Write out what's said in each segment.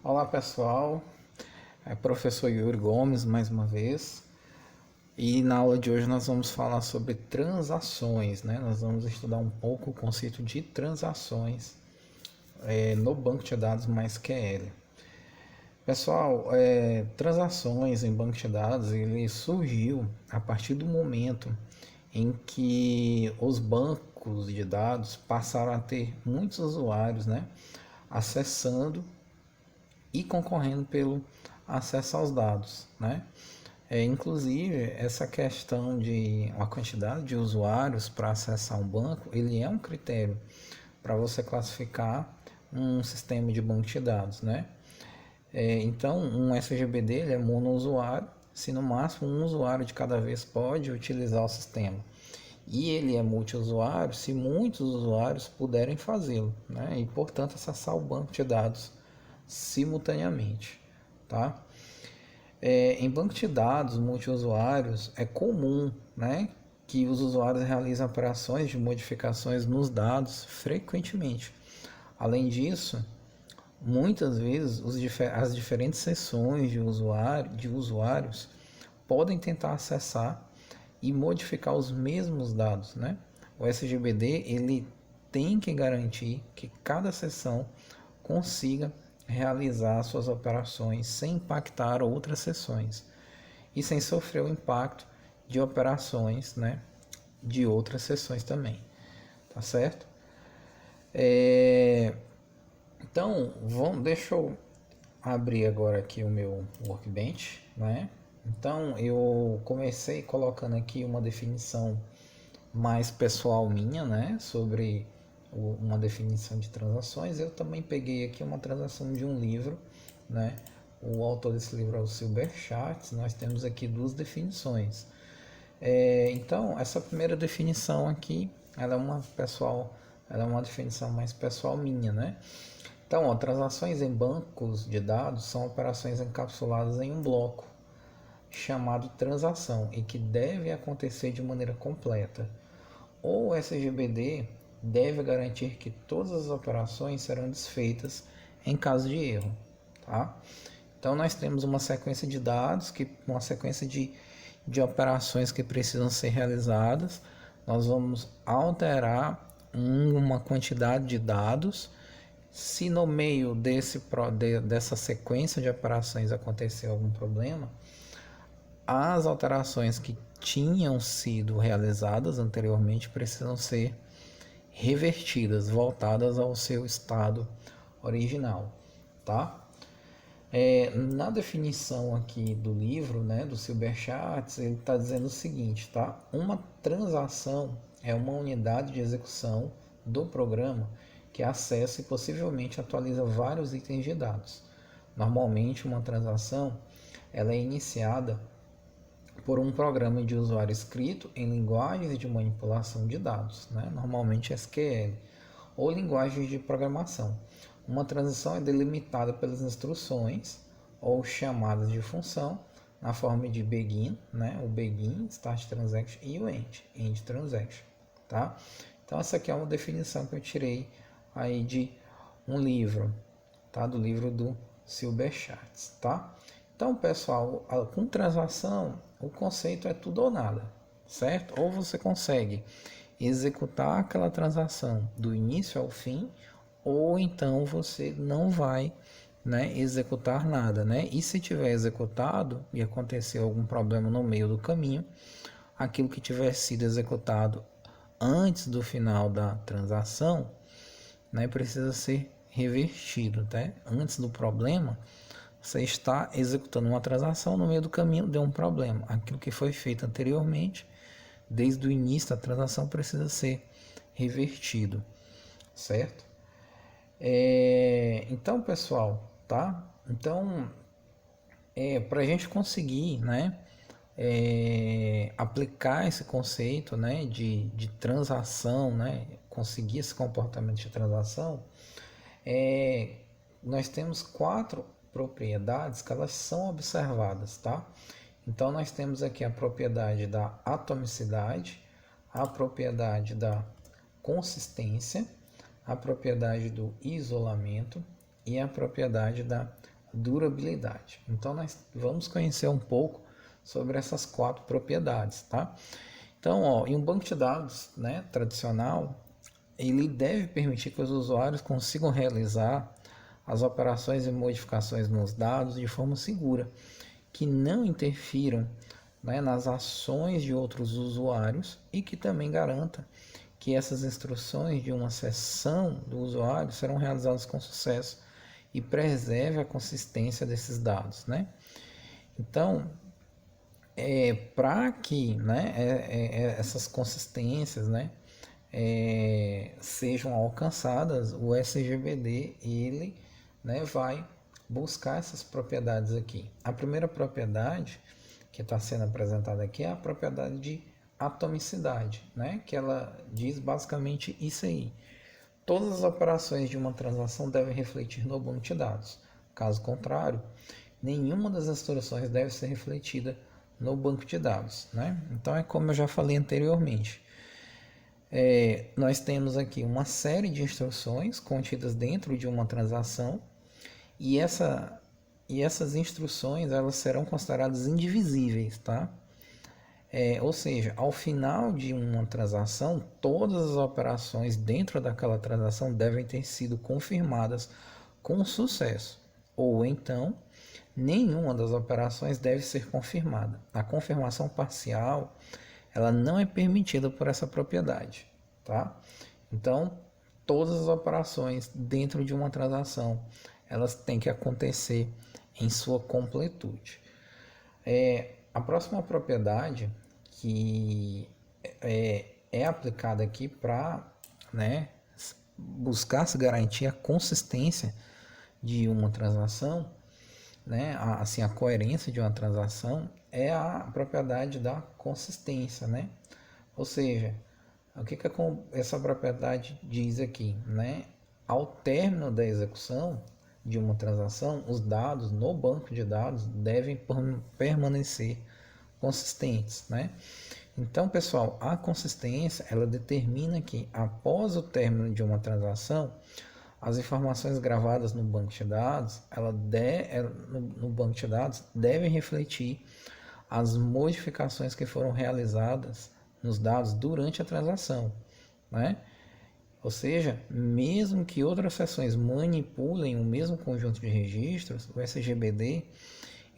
Olá pessoal, é professor Yuri Gomes mais uma vez, e na aula de hoje nós vamos falar sobre transações, né? Nós vamos estudar um pouco o conceito de transações no banco de dados MySQL. Pessoal, transações em banco de dados ele surgiu a partir do momento em que os bancos de dados passaram a ter muitos usuários, né, acessando e concorrendo pelo acesso aos dados, né? Inclusive, essa questão de uma quantidade de usuários para acessar um banco, ele é um critério para você classificar um sistema de banco de dados, né? Então, um SGBD ele é monousuário, se no máximo um usuário de cada vez pode utilizar o sistema. E ele é multiusuário se muitos usuários puderem fazê-lo, né? E, portanto, acessar o banco de dados simultaneamente, tá? Em banco de dados multiusuários é comum, né, que os usuários realizem operações de modificações nos dados frequentemente. Além disso, muitas vezes as diferentes seções de usuários podem tentar acessar e modificar os mesmos dados, né? O SGBD ele tem que garantir que cada seção consiga realizar suas operações sem impactar outras seções e sem sofrer o impacto de operações, né, de outras seções também, tá certo? Então, deixa eu abrir agora aqui o meu workbench, né? Então, eu comecei colocando aqui uma definição mais pessoal minha, né, sobre uma definição de transações. Eu também peguei aqui uma transação de um livro, né? O autor desse livro é o Silber Schatz. Nós temos aqui duas definições. Então, essa primeira definição aqui, ela é uma definição mais pessoal minha, né? Então, transações em bancos de dados são operações encapsuladas em um bloco chamado transação e que deve acontecer de maneira completa. O SGBD deve garantir que todas as operações serão desfeitas em caso de erro, tá? Então nós temos uma sequência de dados, uma sequência de operações que precisam ser realizadas. Nós vamos alterar uma quantidade de dados. Se no meio dessa sequência de operações acontecer algum problema, as alterações que tinham sido realizadas anteriormente precisam ser revertidas, voltadas ao seu estado original, tá? Na definição aqui do livro, né, do Silber Schatz, ele está dizendo o seguinte, tá? Uma transação é uma unidade de execução do programa que acessa e possivelmente atualiza vários itens de dados. Normalmente, uma transação ela é iniciada por um programa de usuário escrito em linguagens de manipulação de dados, né? Normalmente SQL, ou linguagens de programação. Uma transação é delimitada pelas instruções ou chamadas de função na forma de begin, né? O begin, start transaction e o end transaction, tá? Então essa aqui é uma definição que eu tirei aí de um livro, tá? Do livro do Silber Schatz, tá? Então, pessoal, com transação, o conceito é tudo ou nada, certo? Ou você consegue executar aquela transação do início ao fim, ou então você não vai, né, executar nada, né? E se tiver executado e acontecer algum problema no meio do caminho, aquilo que tiver sido executado antes do final da transação, né, precisa ser revertido, tá? Antes do problema, você está executando uma transação, no meio do caminho deu um problema. Aquilo que foi feito anteriormente, desde o início da transação, precisa ser revertido, certo? Então, pessoal, tá? Então, para a gente conseguir, né, aplicar esse conceito, né, de transação, né, conseguir esse comportamento de transação, nós temos quatro propriedades que elas são observadas, tá? Então nós temos aqui a propriedade da atomicidade, a propriedade da consistência, a propriedade do isolamento e a propriedade da durabilidade. Então nós vamos conhecer um pouco sobre essas 4 propriedades, tá? Então, ó, em um banco de dados, né, tradicional, ele deve permitir que os usuários consigam realizar as operações e modificações nos dados de forma segura, que não interfiram, né, nas ações de outros usuários e que também garanta que essas instruções de uma sessão do usuário serão realizadas com sucesso e preserve a consistência desses dados, né? Então, para que, né, essas consistências, né, sejam alcançadas, o SGBD ele, né, vai buscar essas propriedades aqui. A primeira propriedade que está sendo apresentada aqui é a propriedade de atomicidade, né, que ela diz basicamente isso aí. Todas as operações de uma transação devem refletir no banco de dados. Caso contrário, nenhuma das instruções deve ser refletida no banco de dados, né? Então é como eu já falei anteriormente. Nós temos aqui uma série de instruções contidas dentro de uma transação e essas instruções elas serão consideradas indivisíveis, tá? Ou seja, ao final de uma transação, todas as operações dentro daquela transação devem ter sido confirmadas com sucesso, ou então nenhuma das operações deve ser confirmada. A confirmação parcial ela não é permitida por essa propriedade, tá? Então, todas as operações dentro de uma transação elas têm que acontecer em sua completude. A próxima propriedade que é aplicada aqui para, né, buscar se garantir a consistência de uma transação, né, assim, a coerência de uma transação é a propriedade da consistência, né? Ou seja, o que essa propriedade diz aqui, né? Ao término da execução de uma transação, os dados no banco de dados devem permanecer consistentes, né? Então, pessoal, a consistência ela determina que após o término de uma transação, as informações gravadas no banco de dados, no banco de dados devem refletir as modificações que foram realizadas nos dados durante a transação, né? Ou seja, mesmo que outras seções manipulem o mesmo conjunto de registros, o SGBD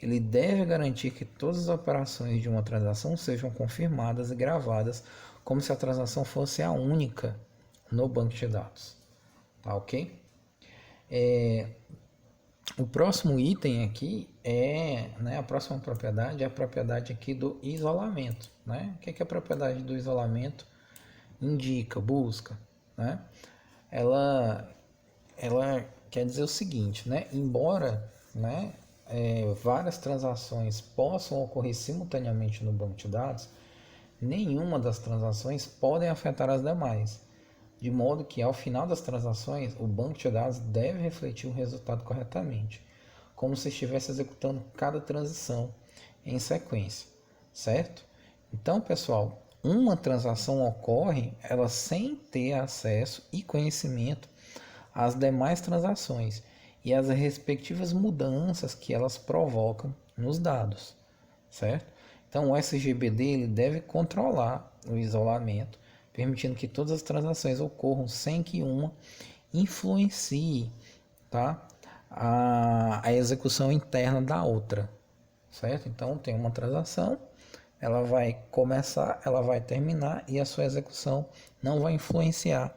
ele deve garantir que todas as operações de uma transação sejam confirmadas e gravadas como se a transação fosse a única no banco de dados. Tá ok? O próximo item aqui né, a próxima propriedade é a propriedade aqui do isolamento, né? O que a propriedade do isolamento indica, busca, né? Ela quer dizer o seguinte, né? Embora, né, várias transações possam ocorrer simultaneamente no banco de dados, nenhuma das transações podem afetar as demais, de modo que ao final das transações o banco de dados deve refletir o resultado corretamente, como se estivesse executando cada transição em sequência, certo? Então, pessoal, uma transação ocorre ela sem ter acesso e conhecimento às demais transações e as respectivas mudanças que elas provocam nos dados, certo? Então o SGBD ele deve controlar o isolamento, permitindo que todas as transações ocorram sem que uma influencie, tá, a execução interna da outra, certo? Então tem uma transação, ela vai começar, ela vai terminar e a sua execução não vai influenciar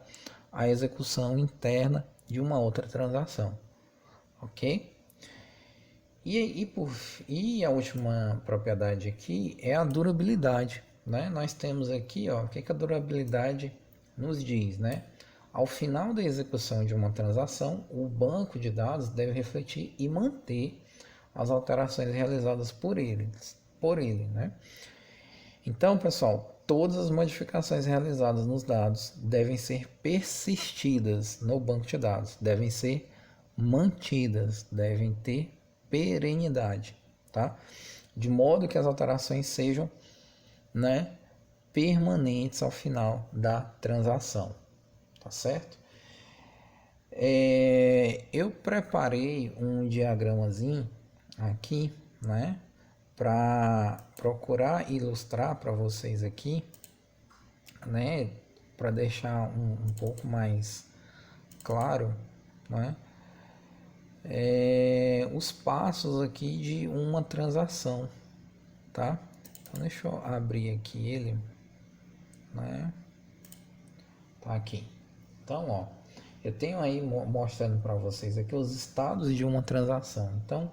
a execução interna de uma outra transação, ok? E a última propriedade aqui é a durabilidade, né? Nós temos aqui, ó, o que a durabilidade nos diz, né? Ao final da execução de uma transação, o banco de dados deve refletir e manter as alterações realizadas por ele, né? Então, pessoal, todas as modificações realizadas nos dados devem ser persistidas no banco de dados, devem ser mantidas, devem ter perenidade, tá? De modo que as alterações sejam, né, permanentes ao final da transação, tá certo? Eu preparei um diagramazinho aqui, né, para procurar ilustrar para vocês aqui, né, para deixar um pouco mais claro, né, os passos aqui de uma transação, tá? Então deixa eu abrir aqui ele, né? Tá aqui. Então, ó, eu tenho aí mostrando para vocês aqui os estados de uma transação. Então,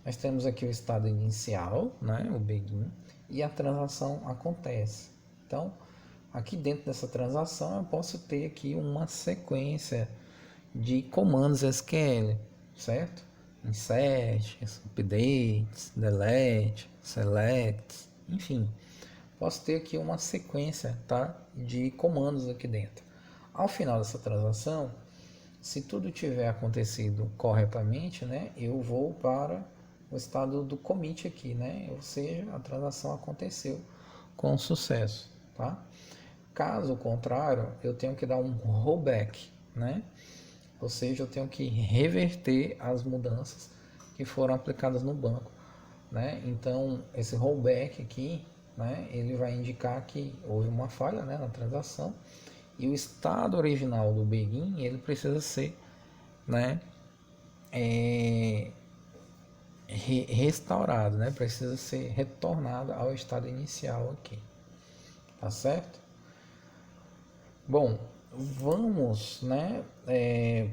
nós temos aqui o estado inicial, né, o begin, e a transação acontece. Então, aqui dentro dessa transação eu posso ter aqui uma sequência de comandos SQL, certo? Insert, update, delete, select, enfim, posso ter aqui uma sequência, tá, de comandos aqui dentro. Ao final dessa transação, se tudo tiver acontecido corretamente, né, eu vou para o estado do commit aqui, né, ou seja, a transação aconteceu com sucesso, tá? Caso contrário, eu tenho que dar um rollback, né? Ou seja, eu tenho que reverter as mudanças que foram aplicadas no banco, né? Então, esse rollback aqui, né, ele vai indicar que houve uma falha, né, na transação, e o estado original do begin ele precisa ser, né, restaurado, né, precisa ser retornado ao estado inicial aqui, tá certo? Bom, vamos, né,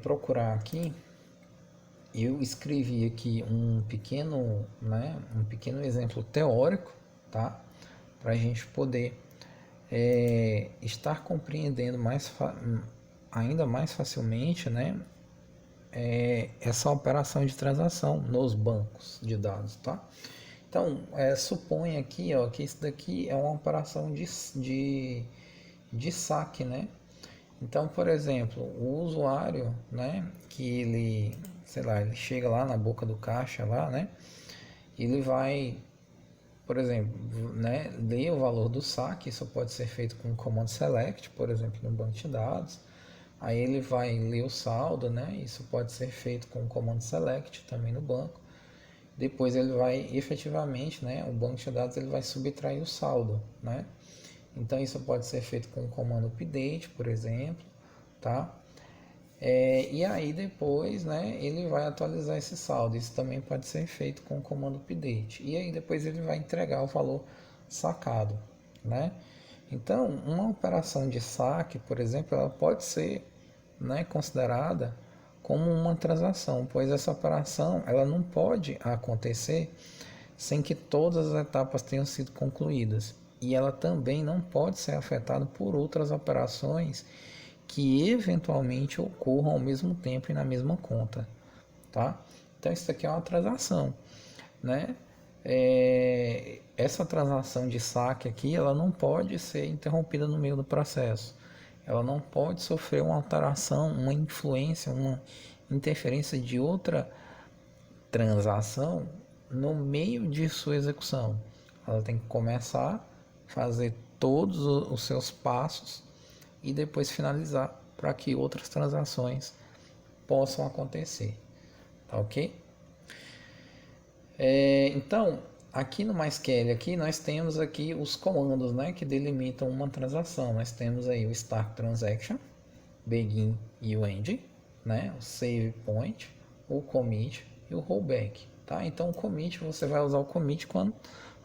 procurar aqui. Eu escrevi aqui um pequeno, né, um pequeno exemplo teórico, tá, para a gente poder estar compreendendo ainda mais facilmente, né, essa operação de transação nos bancos de dados, tá? Então, suponha aqui, ó, que isso daqui é uma operação de saque, né? Então, por exemplo, o usuário, né, que ele, sei lá, ele chega lá na boca do caixa lá, né? Ele vai, por exemplo, né, ler o valor do saque, isso pode ser feito com o comando select, por exemplo, no banco de dados. Aí ele vai ler o saldo, né? Isso pode ser feito com o comando select também no banco. Depois ele vai efetivamente, né, o banco de dados ele vai subtrair o saldo, né? Então isso pode ser feito com o comando update, por exemplo, tá? E aí depois, né, ele vai atualizar esse saldo. Isso também pode ser feito com o comando update. E aí depois ele vai entregar o valor sacado, né? Então, uma operação de saque, por exemplo, ela pode ser, né, considerada como uma transação, pois essa operação ela não pode acontecer sem que todas as etapas tenham sido concluídas. E ela também não pode ser afetada por outras operações que eventualmente ocorram ao mesmo tempo e na mesma conta, tá? Então isso aqui é uma transação, né? Essa transação de saque aqui, ela não pode ser interrompida no meio do processo. Ela não pode sofrer uma alteração, uma influência, uma interferência de outra transação no meio de sua execução. Ela tem que começar, fazer todos os seus passos e depois finalizar para que outras transações possam acontecer, tá ok? Então, aqui no MySQL aqui nós temos aqui os comandos, né, que delimitam uma transação. Nós temos aí o start transaction, begin e o end, né, o save point, o commit e o rollback, tá? Então o commit você vai usar o commit quando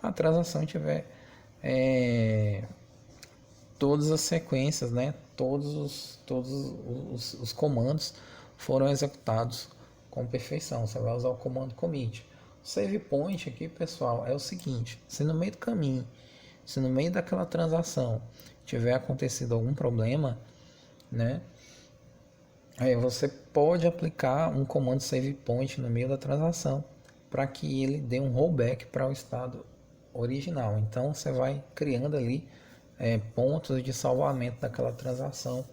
a transação tiver todas as sequências, né, todos os comandos foram executados com perfeição. Você vai usar o comando commit. O save point aqui, pessoal, é o seguinte: se no meio do caminho, se no meio daquela transação tiver acontecido algum problema, né, aí você pode aplicar um comando save point no meio da transação para que ele dê um rollback para o estado original. Então você vai criando ali pontos de salvamento daquela transação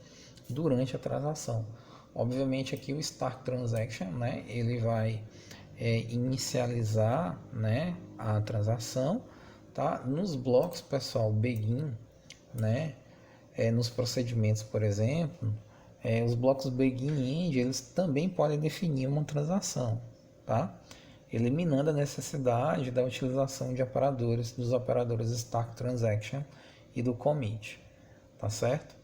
durante a transação. Obviamente aqui o start transaction, né, ele vai inicializar, né, a transação, tá? Nos blocos, pessoal, begin, né, nos procedimentos, por exemplo, Os blocos begin e end, eles também podem definir uma transação, tá? Eliminando a necessidade da utilização de operadores, dos operadores stack transaction e do commit, tá certo?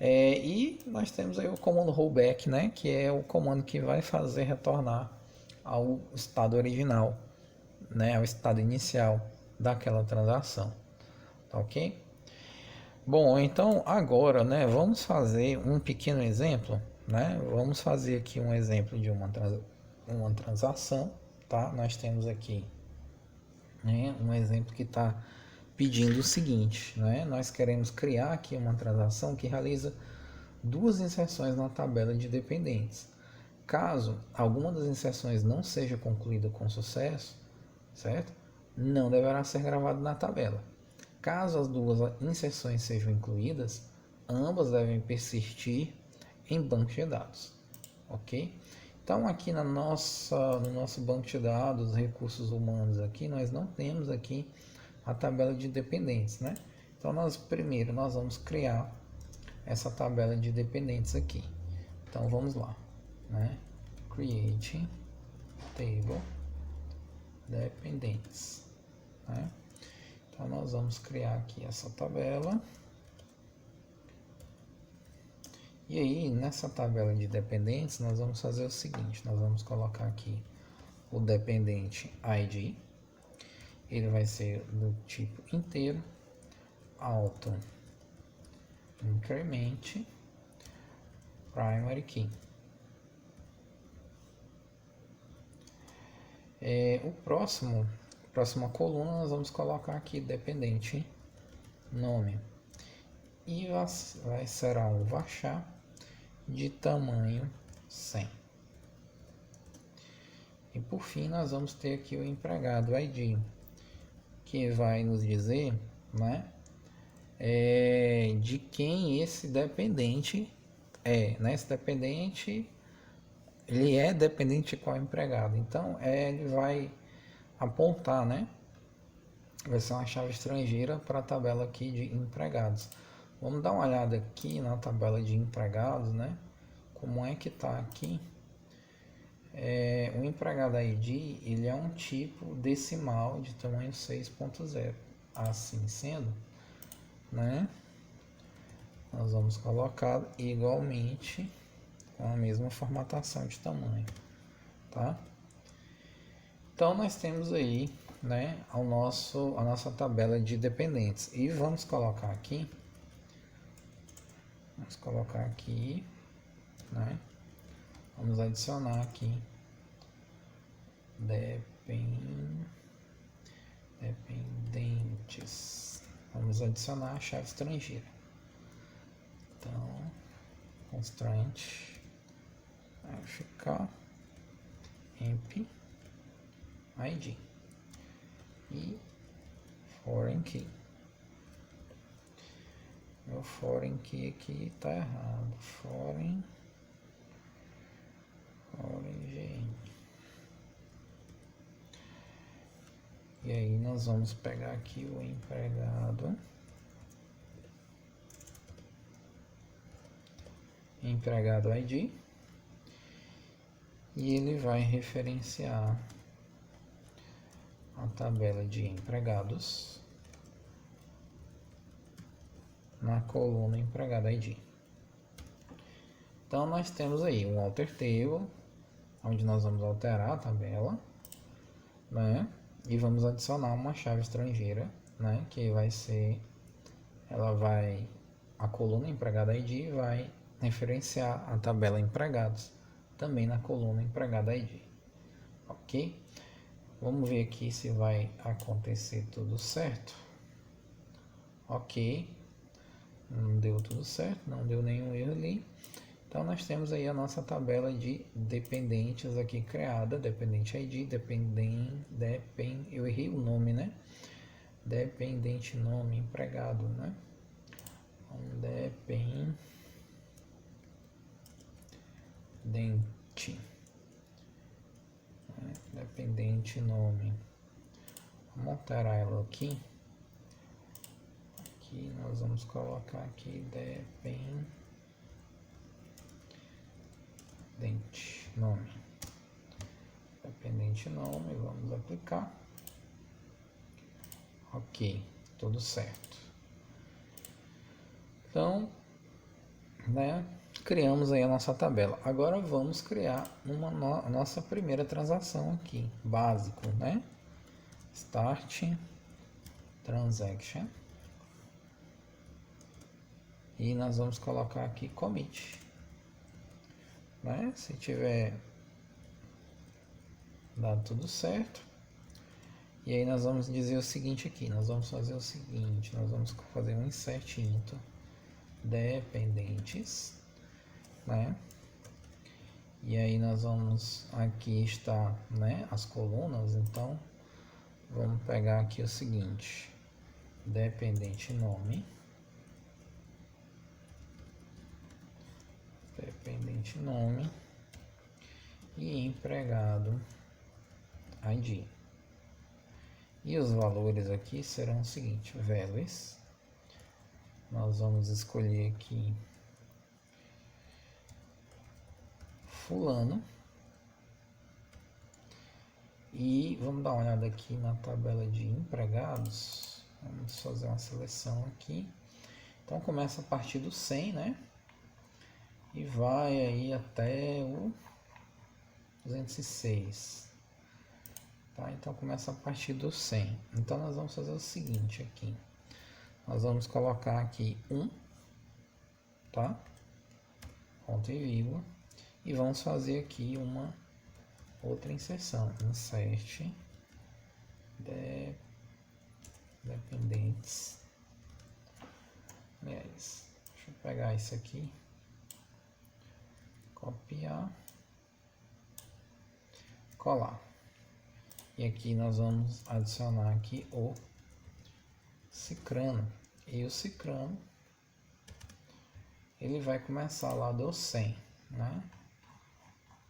E nós temos aí o comando rollback, né, que é o comando que vai fazer retornar ao estado original, né, ao estado inicial daquela transação, tá ok? Bom, então agora, né, vamos fazer um pequeno exemplo, né? Vamos fazer aqui um exemplo de uma transação, tá? Nós temos aqui, né, um exemplo que está pedindo o seguinte, né? Nós queremos criar aqui uma transação que realiza duas inserções na tabela de dependentes. Caso alguma das inserções não seja concluída com sucesso, certo? Não deverá ser gravado na tabela. Caso as duas inserções sejam incluídas, ambas devem persistir em banco de dados, ok? Então aqui no nosso banco de dados, recursos humanos aqui, nós não temos aqui a tabela de dependentes, né? Então primeiro nós vamos criar essa tabela de dependentes aqui. Então vamos lá, né? Create table dependentes, né? Então nós vamos criar aqui essa tabela. E aí nessa tabela de dependentes nós vamos fazer o seguinte, nós vamos colocar aqui o dependente ID, ele vai ser do tipo inteiro, auto increment primary key. Próxima coluna nós vamos colocar aqui dependente nome e será um varchar de tamanho 100. E por fim nós vamos ter aqui o empregado ID, que vai nos dizer, né, de quem esse dependente né? Esse dependente, ele é dependente de qual empregado. Então ele vai apontar, né? Vai ser uma chave estrangeira para a tabela aqui de empregados. Vamos dar uma olhada aqui na tabela de empregados, né? Como é que está aqui? O empregado ID, ele é um tipo decimal de tamanho 6.0. Assim sendo, né? Nós vamos colocar igualmente com a mesma formatação de tamanho, tá? Então nós temos aí, né, a nossa tabela de dependentes e vamos colocar aqui, né? Vamos adicionar aqui dependentes. Vamos adicionar a chave estrangeira. Então, constraint vai ficar emp id e foreign key. Meu foreign key aqui está errado. Foreign origin. E aí nós vamos pegar aqui o empregado ID e ele vai referenciar a tabela de empregados na coluna empregado ID. Então nós temos aí um alter table, onde nós vamos alterar a tabela, né? E vamos adicionar uma chave estrangeira, né? Que vai ser, a coluna empregado ID vai referenciar a tabela empregados também na coluna empregado ID, ok? Vamos ver aqui se vai acontecer tudo certo. Ok, não deu tudo certo, não deu nenhum erro ali. Então nós temos aí a nossa tabela de dependentes aqui criada, dependente ID, eu errei o nome, né? Dependente nome empregado, né? Dependente nome. Vamos alterar ela aqui. Aqui nós vamos colocar aqui nome. Dependente nome, vamos aplicar. Ok, tudo certo. Então, né, criamos aí a nossa tabela. Agora vamos criar uma nossa primeira transação aqui, básico, né? Start transaction. E nós vamos colocar aqui commit, né? Se tiver dado tudo certo. E aí nós vamos dizer o seguinte aqui, nós vamos fazer o seguinte, nós vamos fazer um insert into dependentes, né? E aí nós vamos, aqui está, né, as colunas, então vamos pegar aqui o seguinte, dependente nome, e empregado ID. E os valores aqui serão o seguinte, values, nós vamos escolher aqui fulano, e vamos dar uma olhada aqui na tabela de empregados, vamos fazer uma seleção aqui, então começa a partir do 100, né, e vai aí até o 206, tá? Então começa a partir do 100, então nós vamos fazer o seguinte aqui, nós vamos colocar aqui 1, tá, ponto e vírgula, e vamos fazer aqui uma outra inserção, insert dependentes. Aliás, deixa eu pegar isso aqui, copiar, colar, e aqui nós vamos adicionar aqui o Cicrano, e o Cicrano ele vai começar lá do 100, né?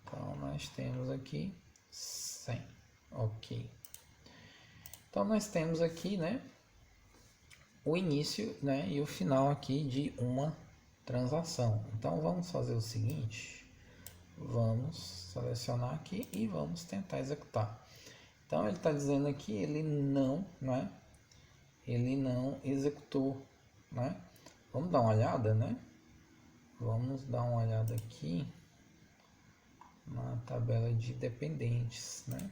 Então nós temos aqui 100, ok. Então nós temos aqui, né, o início, né, e o final aqui de uma transação. Então vamos fazer o seguinte, vamos selecionar aqui e vamos tentar executar. Então ele está dizendo aqui, ele não, né, ele não executou, né? Vamos dar uma olhada, né? Vamos dar uma olhada aqui na tabela de dependentes, né?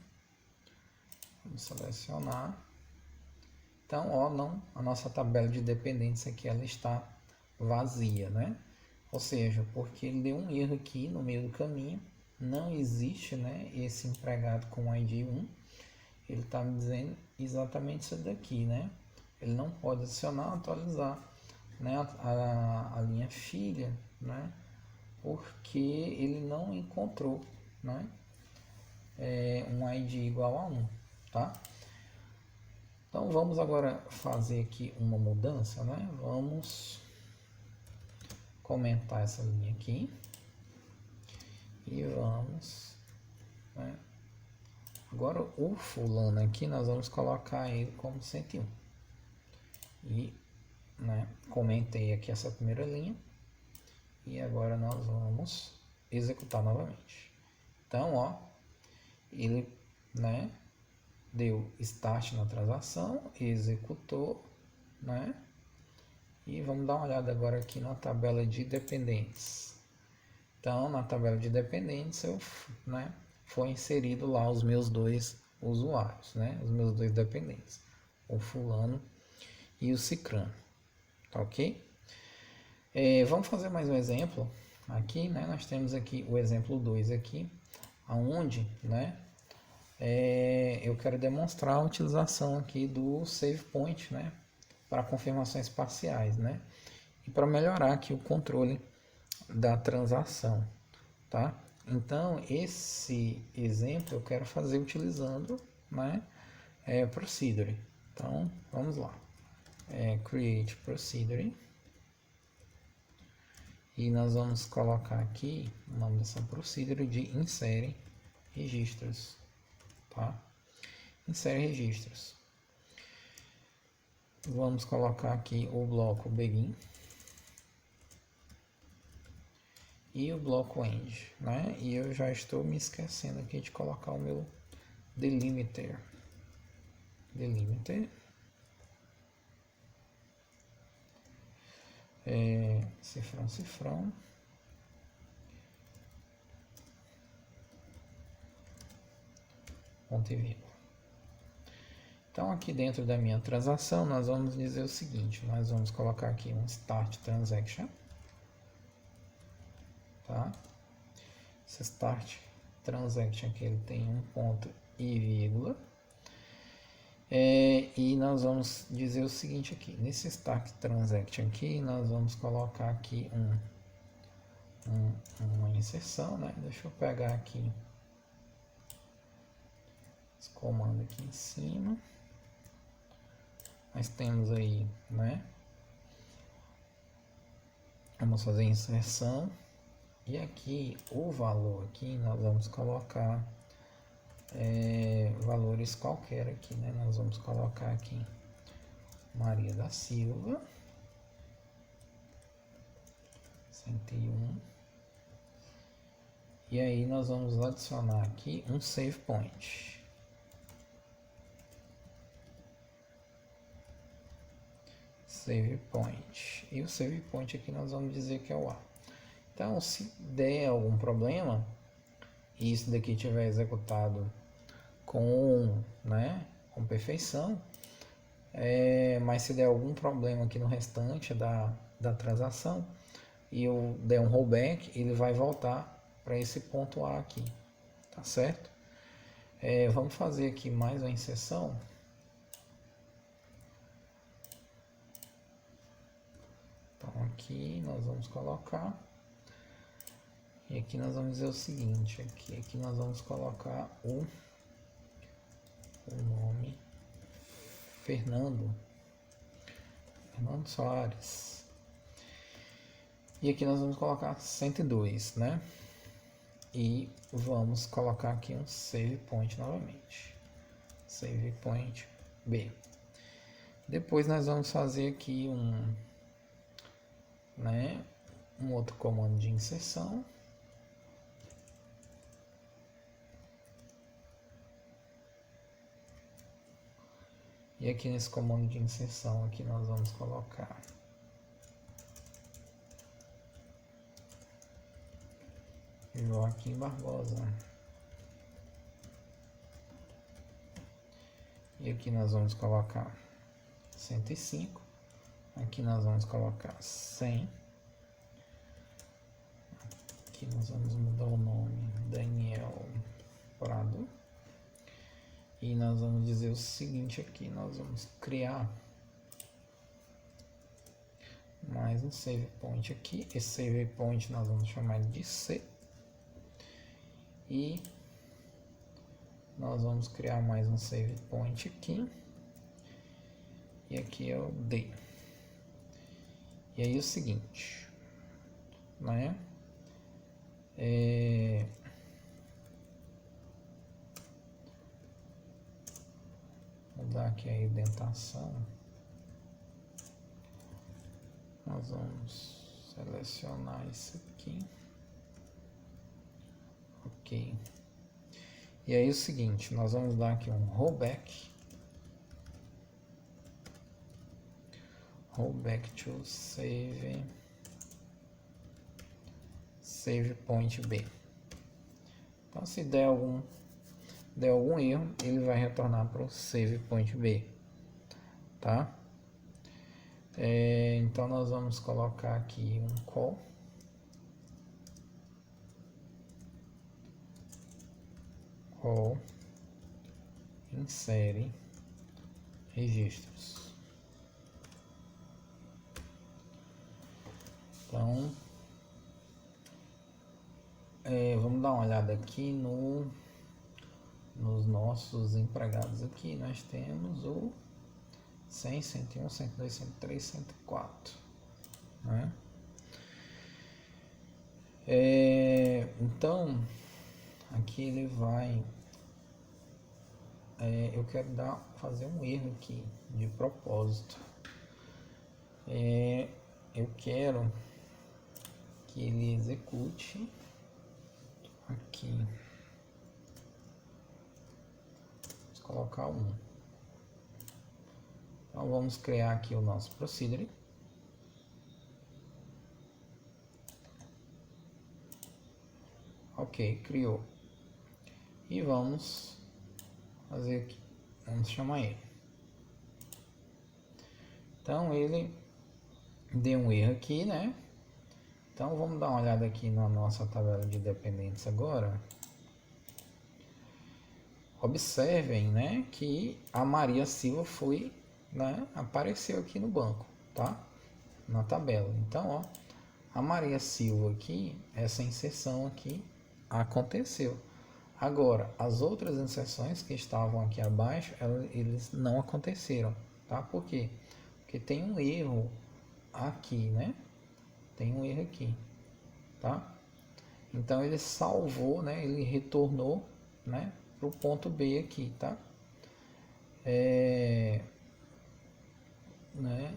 Vamos selecionar. Então, ó, não, a nossa tabela de dependentes aqui ela está vazia, né? Ou seja, porque ele deu um erro aqui no meio do caminho, não existe, né, esse empregado com ID 1. Ele está me dizendo exatamente isso daqui, né? Ele não pode adicionar, atualizar, né, a linha filha, né? Porque ele não encontrou, né, um ID igual a 1, tá? Então vamos agora fazer aqui uma mudança, né? Vamos comentar essa linha aqui e vamos, né? Agora o fulano aqui nós vamos colocar ele como 101 e, né, comentei aqui essa primeira linha. E agora nós vamos executar novamente. Então, ó, ele, né, deu start na transação, executou, né? E vamos dar uma olhada agora aqui na tabela de dependentes. Então, na tabela de dependentes, né, foi inserido lá os meus dois usuários, né? Os meus dois dependentes, o fulano e o cicrano, tá ok? Vamos fazer mais um exemplo aqui, né? Nós temos aqui o exemplo 2 aqui, aonde, né, eu quero demonstrar a utilização aqui do save point, né, para confirmações parciais, né, e para melhorar aqui o controle da transação, tá? Então esse exemplo eu quero fazer utilizando, né, procedure. Então vamos lá, create procedure. E nós vamos colocar aqui o nome dessa procedure de insere registros, tá? Insere registros. Vamos colocar aqui o bloco begin. e o bloco end, né? E eu já estou me esquecendo aqui de colocar o meu delimiter. Cifrão. Ponto e vírgula. Então aqui dentro da minha transação nós vamos dizer o seguinte, nós vamos colocar aqui um start transaction, tá? Esse start transaction aqui ele tem um ponto e vírgula, e nós vamos dizer o seguinte aqui, nesse start transaction aqui nós vamos colocar aqui uma inserção, né? Deixa eu pegar aqui esse comando aqui em cima. Nós temos aí, né? Vamos fazer inserção e aqui o valor aqui nós vamos colocar valores qualquer aqui, né? Nós vamos colocar aqui Maria da Silva 101 e aí nós vamos adicionar aqui um save point. Save point. E o save point aqui nós vamos dizer que é o A. Então, se der algum problema e isso daqui tiver executado com perfeição, mas se der algum problema aqui no restante da transação e eu der um rollback, ele vai voltar para esse ponto A aqui, tá certo? Vamos fazer aqui mais uma inserção. Então aqui nós vamos colocar, e aqui nós vamos dizer o seguinte, aqui nós vamos colocar o nome Fernando Soares, e aqui nós vamos colocar 102, né? E vamos colocar aqui um save point novamente, save point B. Depois nós vamos fazer aqui um outro comando de inserção. E aqui nesse comando de inserção aqui nós vamos colocar Joaquim Barbosa. E aqui nós vamos colocar 105. Aqui nós vamos colocar 100. Aqui nós vamos mudar o nome, Daniel Prado. E nós vamos dizer o seguinte aqui, nós vamos criar mais um save point aqui. Esse save point nós vamos chamar de C. E nós vamos criar mais um save point aqui. E aqui é o D. E aí o seguinte, né? Mudar aqui a indentação. Nós vamos selecionar isso aqui. Ok. E aí o seguinte, nós vamos dar aqui um rollback. Rollback to save point B. Então se der algum erro, ele vai retornar para o save point B, tá? Então nós vamos colocar aqui um call insere registros. Então vamos dar uma olhada aqui nos nossos empregados aqui. Nós temos o 100, 101, 102, 103, 104, né? Então aqui ele vai eu quero fazer um erro aqui de propósito. Eu quero que ele execute aqui. Vamos colocar 1. Então vamos criar aqui o nosso procedure. Ok, criou. E vamos fazer aqui. Vamos chamar ele. Então ele deu um erro aqui, né? Então vamos dar uma olhada aqui na nossa tabela de dependentes agora. Observem, né, que a Maria Silva foi, né, apareceu aqui no banco, tá? Na tabela. Então, ó, a Maria Silva aqui, essa inserção aqui aconteceu. Agora, as outras inserções que estavam aqui abaixo, eles não aconteceram, tá? Por quê? Porque tem um erro aqui, né? Tem um erro aqui, tá? Então ele salvou, né? Ele retornou, né? Para o ponto B aqui, tá? Né?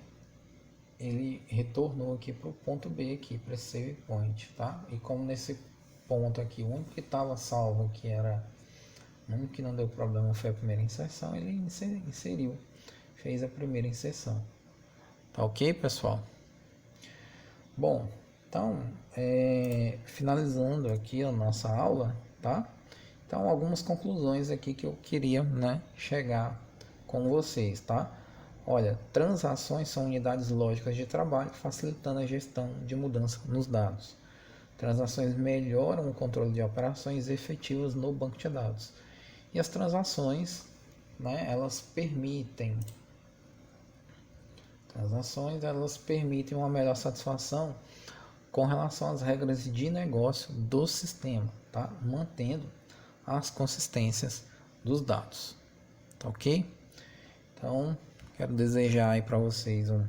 Ele retornou aqui para o ponto B aqui, para esse save point, tá? E como nesse ponto aqui, o único que estava salvo, que era o único que não deu problema foi a primeira inserção, ele inseriu, fez a primeira inserção. Tá ok, pessoal? Bom, então, finalizando aqui a nossa aula, tá? Então, algumas conclusões aqui que eu queria, né, chegar com vocês, tá? Olha, transações são unidades lógicas de trabalho, facilitando a gestão de mudança nos dados. Transações melhoram o controle de operações efetivas no banco de dados. E as transações, né, elas permitem uma melhor satisfação com relação às regras de negócio do sistema, tá? Mantendo as consistências dos dados, tá ok? Então, quero desejar aí para vocês um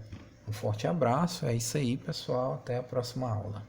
forte abraço. É isso aí, pessoal. Até a próxima aula.